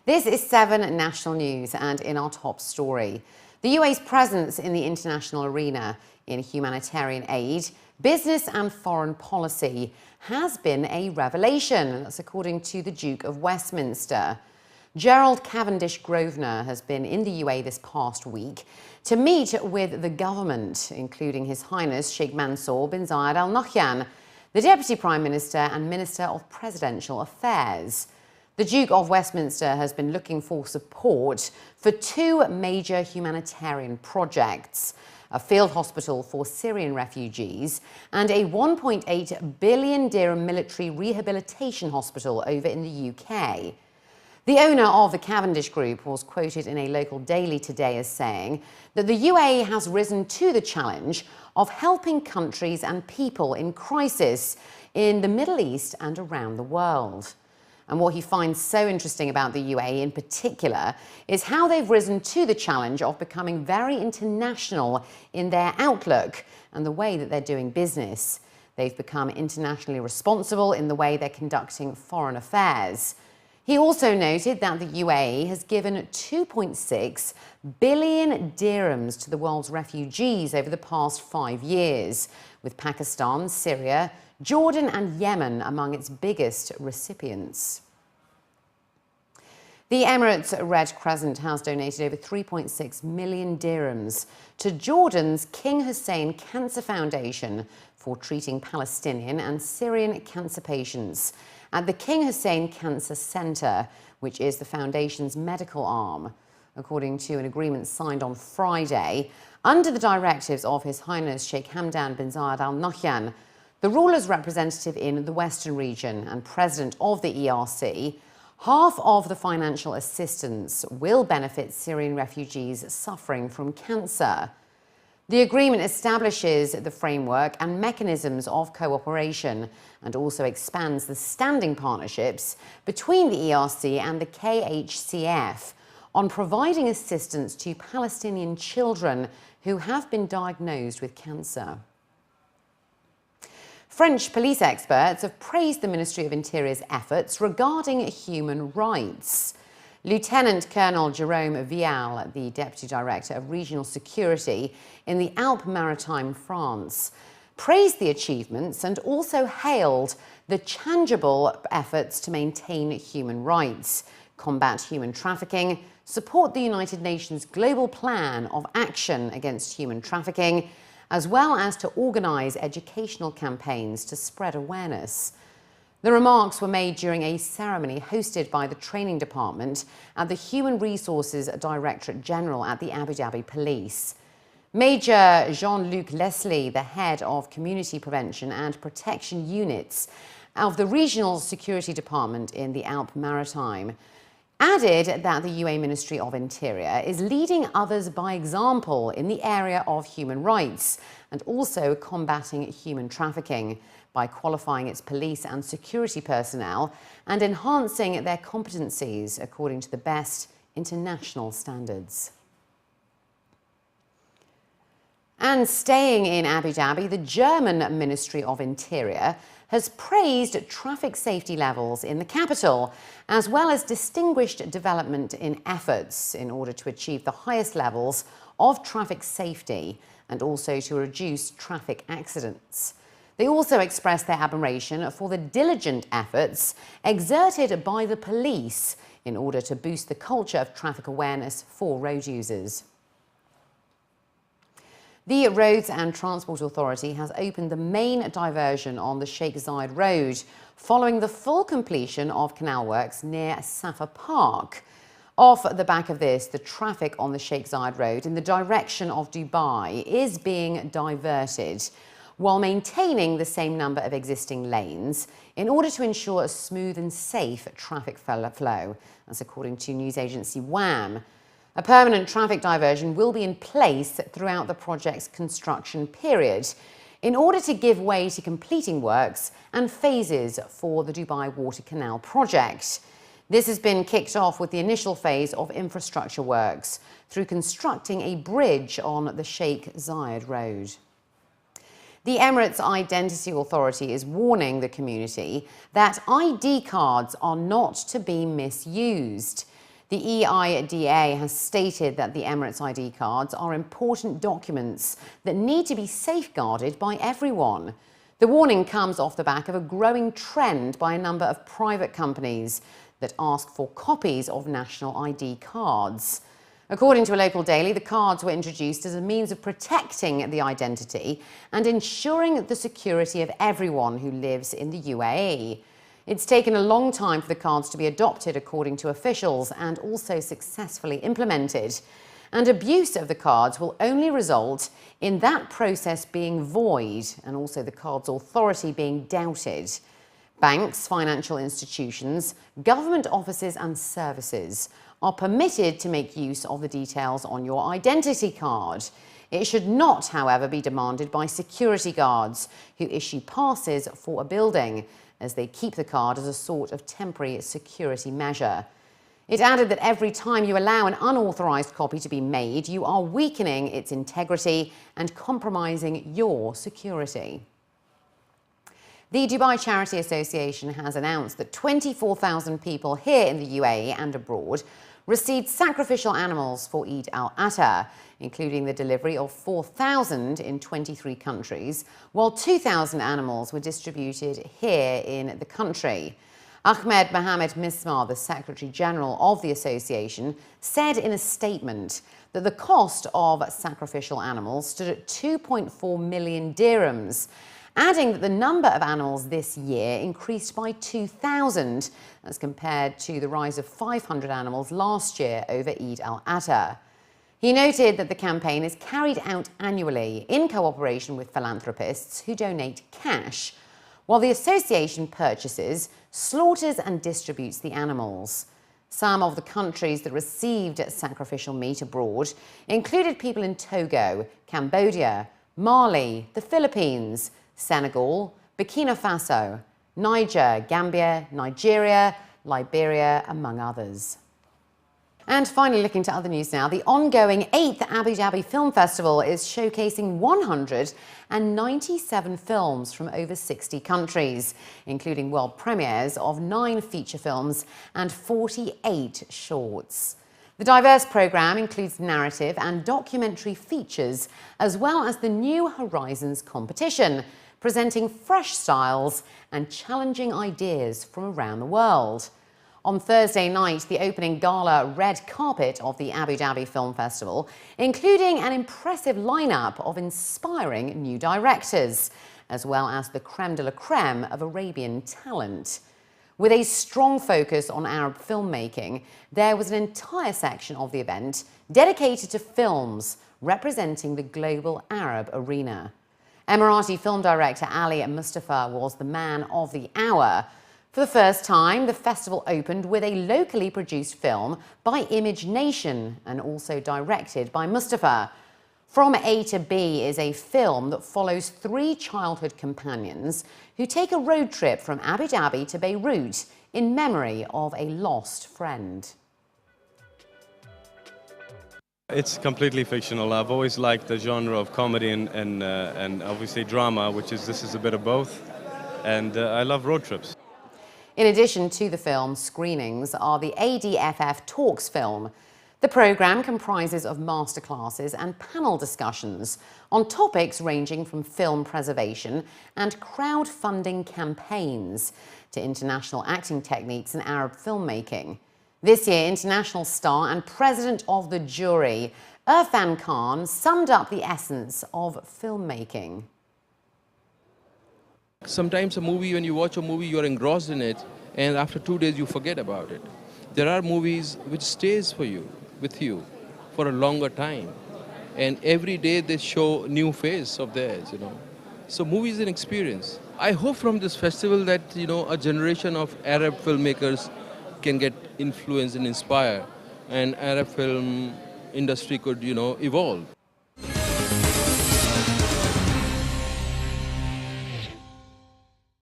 This is 7 National News, and in our top story, the UAE's presence in the international arena in humanitarian aid, business and foreign policy has been a revelation. That's according to the Duke of Westminster. Gerald Cavendish Grosvenor has been in the UAE this past week to meet with the government, including His Highness Sheikh Mansour bin Zayed Al Nahyan, the Deputy Prime Minister and Minister of Presidential Affairs. The Duke of Westminster has been looking for support for 2 major humanitarian projects: a field hospital for Syrian refugees and a 1.8 billion dirham military rehabilitation hospital over in the UK. The owner of the Cavendish Group was quoted in a local daily today as saying that the UAE has risen to the challenge of helping countries and people in crisis in the Middle East and around the world. And what he finds so interesting about the UAE in particular is how they've risen to the challenge of becoming very international in their outlook and the way that they're doing business. They've become internationally responsible in the way they're conducting foreign affairs. He also noted that the UAE has given 2.6 billion dirhams to the world's refugees over the past 5 years, with Pakistan, Syria, Jordan and Yemen among its biggest recipients. The Emirates Red Crescent has donated over 3.6 million dirhams to Jordan's King Hussein Cancer Foundation for treating Palestinian and Syrian cancer patients at the King Hussein Cancer Center, which is the foundation's medical arm. According to an agreement signed on Friday, under the directives of His Highness Sheikh Hamdan bin Zayed Al Nahyan, the ruler's representative in the Western region and president of the ERC, half of the financial assistance will benefit Syrian refugees suffering from cancer. The agreement establishes the framework and mechanisms of cooperation and also expands the standing partnerships between the ERC and the KHCF on providing assistance to Palestinian children who have been diagnosed with cancer. French police experts have praised the Ministry of Interior's efforts regarding human rights. Lieutenant Colonel Jerome Vial, the Deputy Director of Regional Security in the Alpes-Maritimes, France, praised the achievements and also hailed the tangible efforts to maintain human rights, combat human trafficking, support the United Nations Global Plan of Action against Human Trafficking, as well as to organise educational campaigns to spread awareness. The remarks were made during a ceremony hosted by the Training Department at the Human Resources Directorate General at the Abu Dhabi Police. Major Jean-Luc Leslie, the head of Community Prevention and Protection Units of the Regional Security Department in the Alpes-Maritimes, added that the UAE Ministry of Interior is leading others by example in the area of human rights and also combating human trafficking by qualifying its police and security personnel and enhancing their competencies according to the best international standards. And staying in Abu Dhabi, the German Ministry of Interior has praised traffic safety levels in the capital, as well as distinguished development in efforts in order to achieve the highest levels of traffic safety and also to reduce traffic accidents. They also expressed their admiration for the diligent efforts exerted by the police in order to boost the culture of traffic awareness for road users. The Roads and Transport Authority has opened the main diversion on the Sheikh Zayed Road following the full completion of canal works near Safa Park. Off the back of this, the traffic on the Sheikh Zayed Road in the direction of Dubai is being diverted while maintaining the same number of existing lanes in order to ensure a smooth and safe traffic flow. That's according to news agency WAM. A permanent traffic diversion will be in place throughout the project's construction period in order to give way to completing works and phases for the Dubai Water Canal project. This has been kicked off with the initial phase of infrastructure works through constructing a bridge on the Sheikh Zayed Road. The Emirates Identity Authority is warning the community that ID cards are not to be misused. The EIDA has stated that the Emirates ID cards are important documents that need to be safeguarded by everyone. The warning comes off the back of a growing trend by a number of private companies that ask for copies of national ID cards. According to a local daily, the cards were introduced as a means of protecting the identity and ensuring the security of everyone who lives in the UAE. It's taken a long time for the cards to be adopted, according to officials, and also successfully implemented. And abuse of the cards will only result in that process being void and also the card's authority being doubted. Banks, financial institutions, government offices and services are permitted to make use of the details on your identity card. It should not, however, be demanded by security guards who issue passes for a building, as they keep the card as a sort of temporary security measure. It added that every time you allow an unauthorised copy to be made, you are weakening its integrity and compromising your security. The Dubai Charity Association has announced that 24,000 people here in the UAE and abroad received sacrificial animals for Eid al-Adha, including the delivery of 4,000 in 23 countries, while 2,000 animals were distributed here in the country. Ahmed Mohamed Mismar, the Secretary General of the association, said in a statement that the cost of sacrificial animals stood at 2.4 million dirhams, adding that the number of animals this year increased by 2,000 as compared to the rise of 500 animals last year over Eid al-Adha. He noted that the campaign is carried out annually in cooperation with philanthropists who donate cash, while the association purchases, slaughters and distributes the animals. Some of the countries that received sacrificial meat abroad included people in Togo, Cambodia, Mali, the Philippines, Senegal, Burkina Faso, Niger, Gambia, Nigeria, Liberia, among others. And finally, looking to other news now, the ongoing 8th Abu Dhabi Film Festival is showcasing 197 films from over 60 countries, including world premieres of 9 feature films and 48 shorts. The diverse programme includes narrative and documentary features, as well as the New Horizons competition, presenting fresh styles and challenging ideas from around the world. On Thursday night, the opening gala red carpet of the Abu Dhabi Film Festival, including an impressive lineup of inspiring new directors, as well as the creme de la creme of Arabian talent. With a strong focus on Arab filmmaking, there was an entire section of the event dedicated to films representing the global Arab arena. Emirati film director Ali Mustafa was the man of the hour. For the first time, the festival opened with a locally produced film by Image Nation and also directed by Mustafa. From A to B is a film that follows 3 childhood companions who take a road trip from Abu Dhabi to Beirut in memory of a lost friend. It's completely fictional. I've always liked the genre of comedy and obviously drama, this is a bit of both. And I love road trips. In addition to the film, screenings are the ADFF Talks film. The programme comprises of masterclasses and panel discussions on topics ranging from film preservation and crowdfunding campaigns to international acting techniques and Arab filmmaking. This year, international star and president of the jury, Irfan Khan, summed up the essence of filmmaking. Sometimes when you watch a movie, you're engrossed in it, and after 2 days you forget about it. There are movies which stays with you for a longer time, and every day they show new face of theirs, So movie is an experience. I hope from this festival that, a generation of Arab filmmakers can get influenced and inspire, and Arab film industry could, evolve.